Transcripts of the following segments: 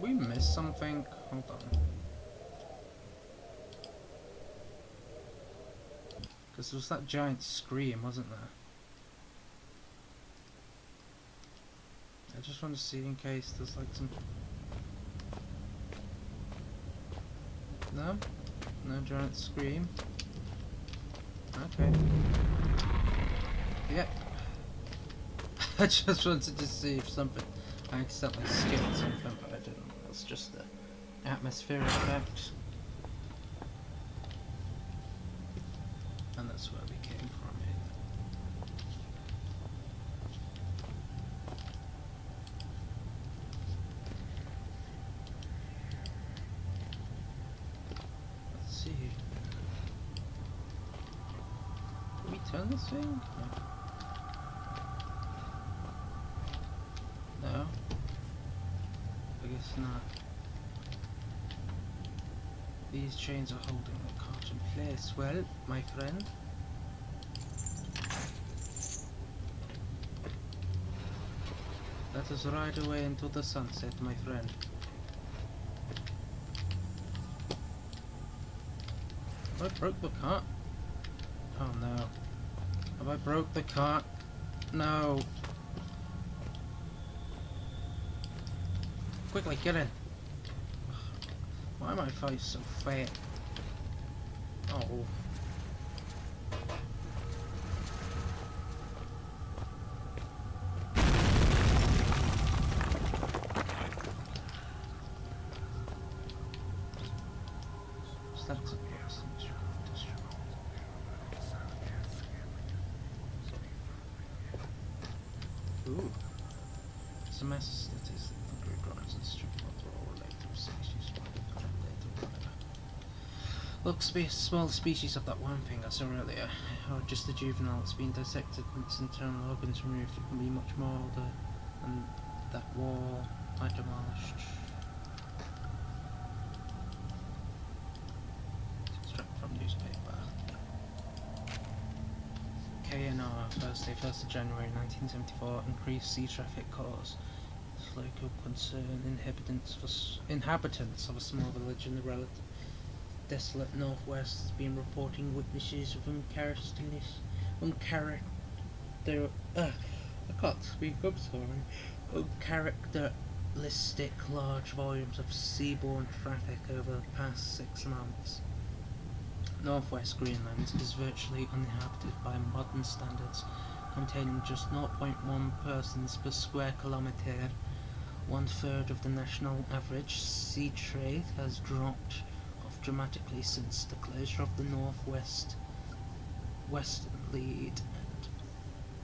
we miss something? Hold on. Because there was that giant scream, wasn't there? I just want to see in case there's like some... No? No giant scream? Okay. Yep. I just wanted to see if something... I accidentally skipped something, but I didn't. It's just the atmospheric effect. And that's where we came from here. Let's see. Can we turn this thing? No. I guess not. These chains are holding the cart in place. Well, my friend. Let us ride away into the sunset, my friend. Have I broke the cart? Oh no. Have I broke the cart? No. Quickly, get in. Why am I face so fat? Oh. Stacks of gas. Ooh. It's a mess that is the grid runs and strip water all related to species. Look, small species of that one thing I saw earlier, or just a juvenile that's been dissected and its internal organs removed. It can be much more older than that wall I demolished. Extract from newspaper. KNR, Thursday, 1st of January 1974, increased sea traffic caused local concern. Inhabitants of a small village in the relative desolate northwest has been reporting witnesses of uncharacteristic large volumes of seaborne traffic over the past 6 months. Northwest Greenland is virtually uninhabited by modern standards, containing just 0.1 persons per square kilometre, 1/3 of the national average. Sea trade has dropped off dramatically since the closure of the western lead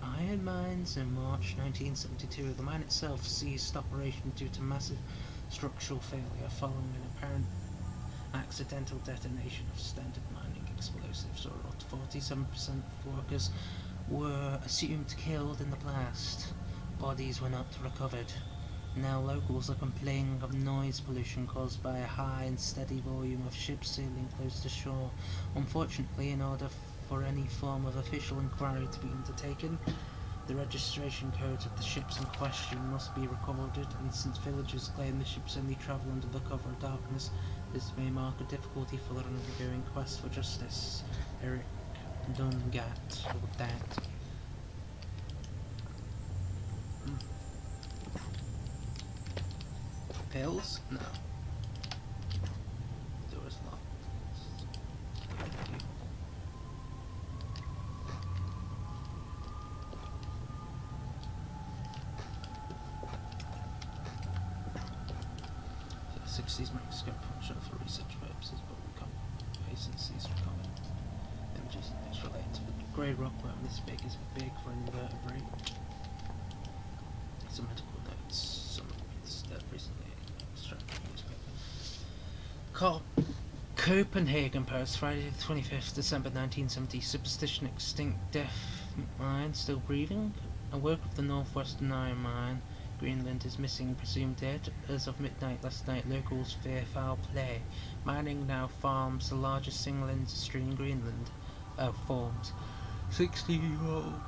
iron mines in March 1972. The mine itself ceased operation due to massive structural failure following an apparent accidental detonation of standard mining explosives. 47% of workers were assumed killed in the blast. Bodies were not recovered. Now locals are complaining of noise pollution caused by a high and steady volume of ships sailing close to shore. Unfortunately, in order for any form of official inquiry to be undertaken, the registration codes of the ships in question must be recorded, and since villagers claim the ships only travel under the cover of darkness, this may mark a difficulty for their ongoing quest for justice. Eric Dungat, or that. Pills? No. Door is locked. Thank you. So 60s microscope function for research purposes, but we can't since these recommend images and things related to the grey rockworm this big is big for an invertebrate. Some medical notes, some that recently Copenhagen Post, Friday the 25th December 1970. Superstition extinct, deaf mine still breathing. A worker of the northwestern iron mine, Greenland, is missing, presumed dead. As of midnight last night, locals fear foul play. Mining now farms the largest single industry in Greenland. Forms 60-year-old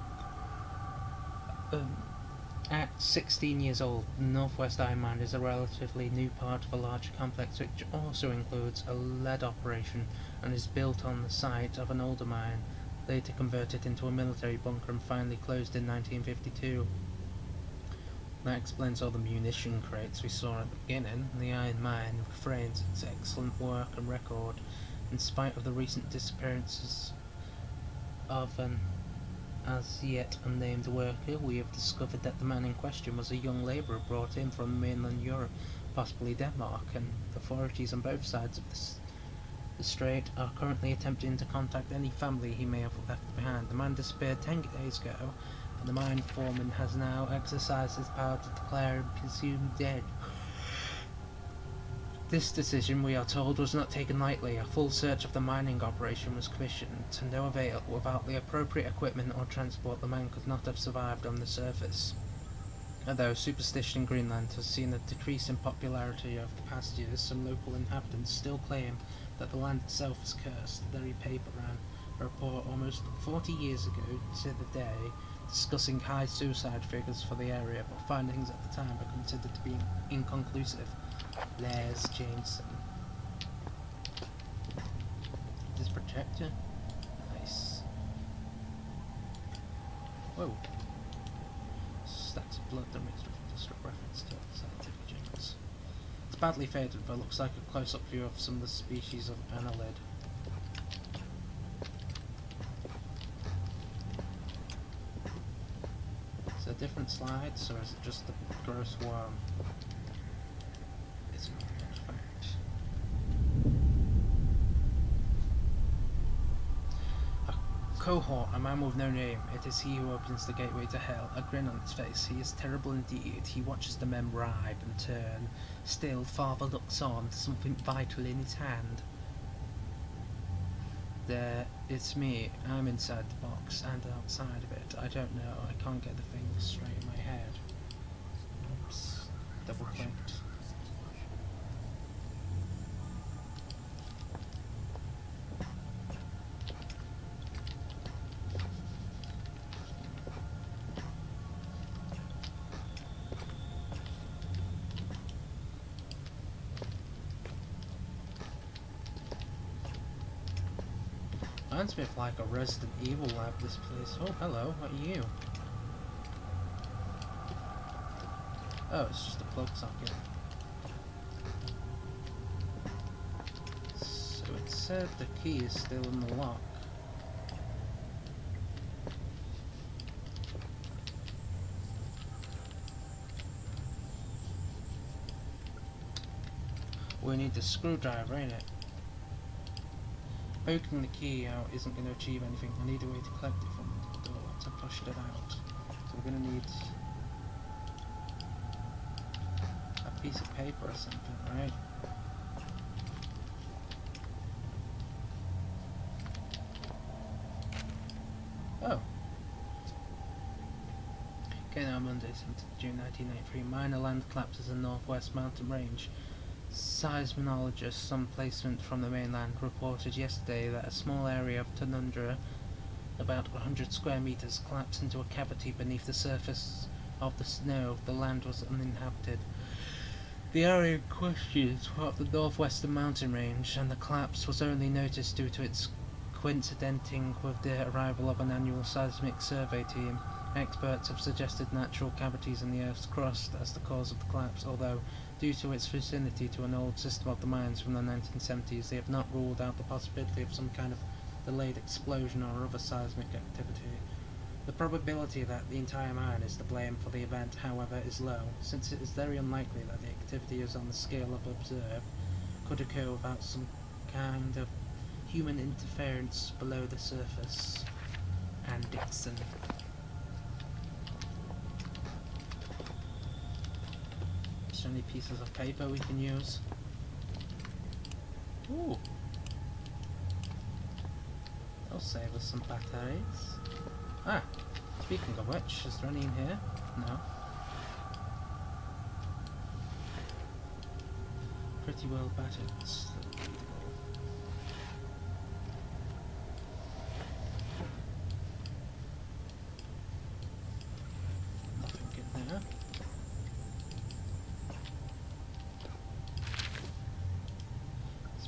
At 16 years old, the Northwest Iron Mine is a relatively new part of a larger complex which also includes a lead operation and is built on the site of an older mine, later converted into a military bunker and finally closed in 1952. That explains all the munition crates we saw at the beginning. The iron mine refrains its excellent work and record in spite of the recent disappearances of an as yet unnamed worker. We have discovered that the man in question was a young labourer brought in from mainland Europe, possibly Denmark, and the authorities on both sides of the strait are currently attempting to contact any family he may have left behind. The man disappeared 10 days ago, and the mine foreman has now exercised his power to declare him presumed dead. This decision, we are told, was not taken lightly. A full search of the mining operation was commissioned, to no avail. Without the appropriate equipment or transport, the man could not have survived on the surface. Although superstition in Greenland has seen a decrease in popularity over the past years, some local inhabitants still claim that the land itself is cursed. The very paper ran a report almost 40 years ago to the day discussing high suicide figures for the area, but findings at the time are considered to be inconclusive. Les Jameson. This projector? Nice. Whoa. Stacks of blood that makes reference to scientific journals. It's badly faded, but looks like a close-up view of some of the species of annelid. Is there different slides, or is it just the gross worm? It's not a fact. A cohort, a man with no name. It is he who opens the gateway to hell. A grin on his face. He is terrible indeed. He watches the men ride and turn. Still, father looks on, something vital in his hand. There, it's me. I'm inside the box and outside of it. I don't know. I can't get the thing straight in my head. Oops. Double clicked. Reminds me of like a Resident Evil lab, this place. Oh, hello, what are you? Oh, it's just a plug socket. So it said the key is still in the lock. We need the screwdriver, ain't it? Poking the key out isn't going to achieve anything. I need a way to collect it from the door once I've pushed it out. So we're going to need a piece of paper or something, right? Oh. Okay, now Monday, 7th June 1993. Minor land collapses in Northwest Mountain Range. Seismologists on placement from the mainland reported yesterday that a small area of Penumbra, about 100 square meters, collapsed into a cavity beneath the surface of the snow. The land was uninhabited. The area in question is part of the northwestern mountain range, and the collapse was only noticed due to its coincidenting with the arrival of an annual seismic survey team. Experts have suggested natural cavities in the Earth's crust as the cause of the collapse, although, due to its vicinity to an old system of the mines from the 1970s, they have not ruled out the possibility of some kind of delayed explosion or other seismic activity. The probability that the entire mine is to blame for the event, however, is low, since it is very unlikely that the activity is on the scale of observed could occur without some kind of human interference below the surface. And Dixon. Is there any pieces of paper we can use? Ooh. That'll save us some batteries. Ah, speaking of which, is there any in here? No. Pretty well battered, but still readable. Nothing in there.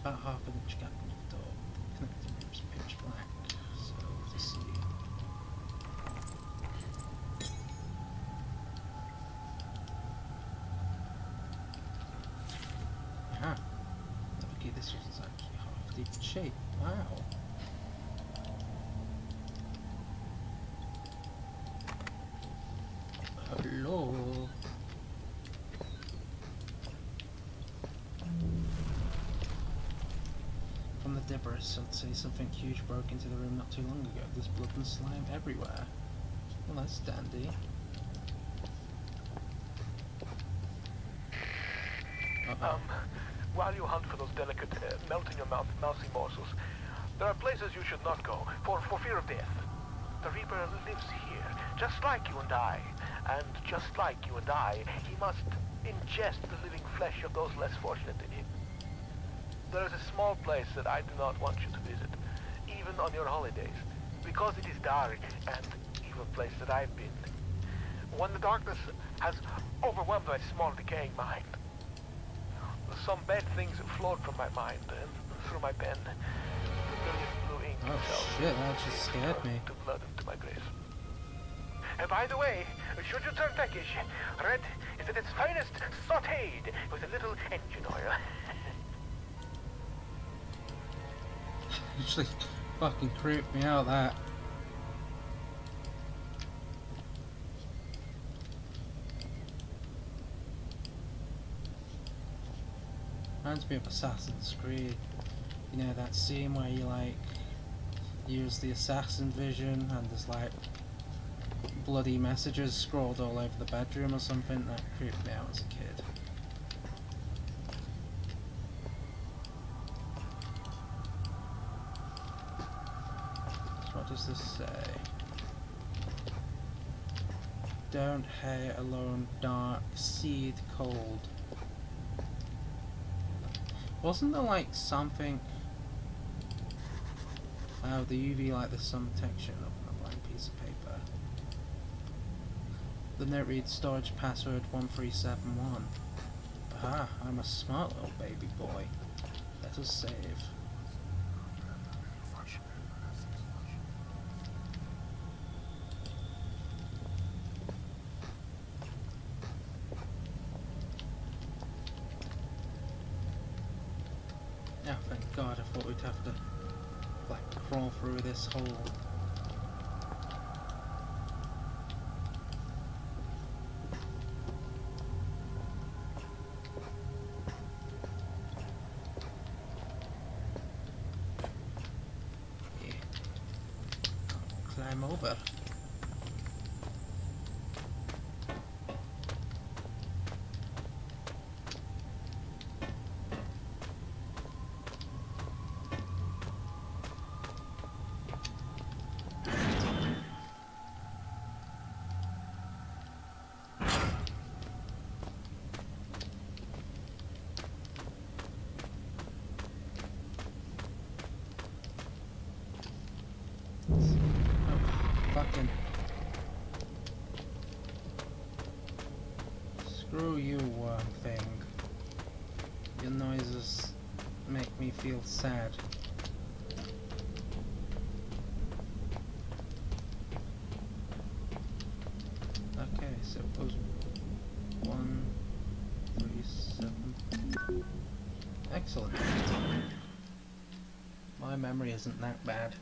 about half an inch gap in the door. The connecting room's pitch black, so to see. Ah, okay, this was actually half decent shape. Wow. Hello. From the debris, I'd say something huge broke into the room not too long ago. There's blood and slime everywhere. Well, that's dandy. While you hunt for those delicate, melt-in-your-mouth mousy morsels, there are places you should not go, for fear of death. The Reaper lives here, just like you and I. And just like you and I, he must ingest the living flesh of those less fortunate than him. There is a small place that I do not want you to visit, even on your holidays, because it is dark and evil place that I've been. When the darkness has overwhelmed my small decaying mind, some bad things flowed from my mind and through my pen. The brilliant blue ink Oh shit, that just scared me. To blood into my grace. And by the way, should you turn peckish, red is at its finest sautéed with a little engine oil. Actually fucking creeped me out, that. Reminds me of Assassin's Creed. You know that scene where you like use the assassin vision and there's like bloody messages scrawled all over the bedroom or something? That creeped me out as a kid. So what does this say? Don't hate alone, dark, seed cold. Wasn't there like something? Oh, the UV light, there's some texture on a blank piece of paper. The note reads storage password 1371. Ah, I'm a smart little baby boy. Let us save. Oh, thank God, I thought we'd have to like crawl through this hole. Yeah. Climb over. Fucking screw you, worm thing. Your noises make me feel sad. Okay, so it was 137. Excellent. My memory isn't that bad.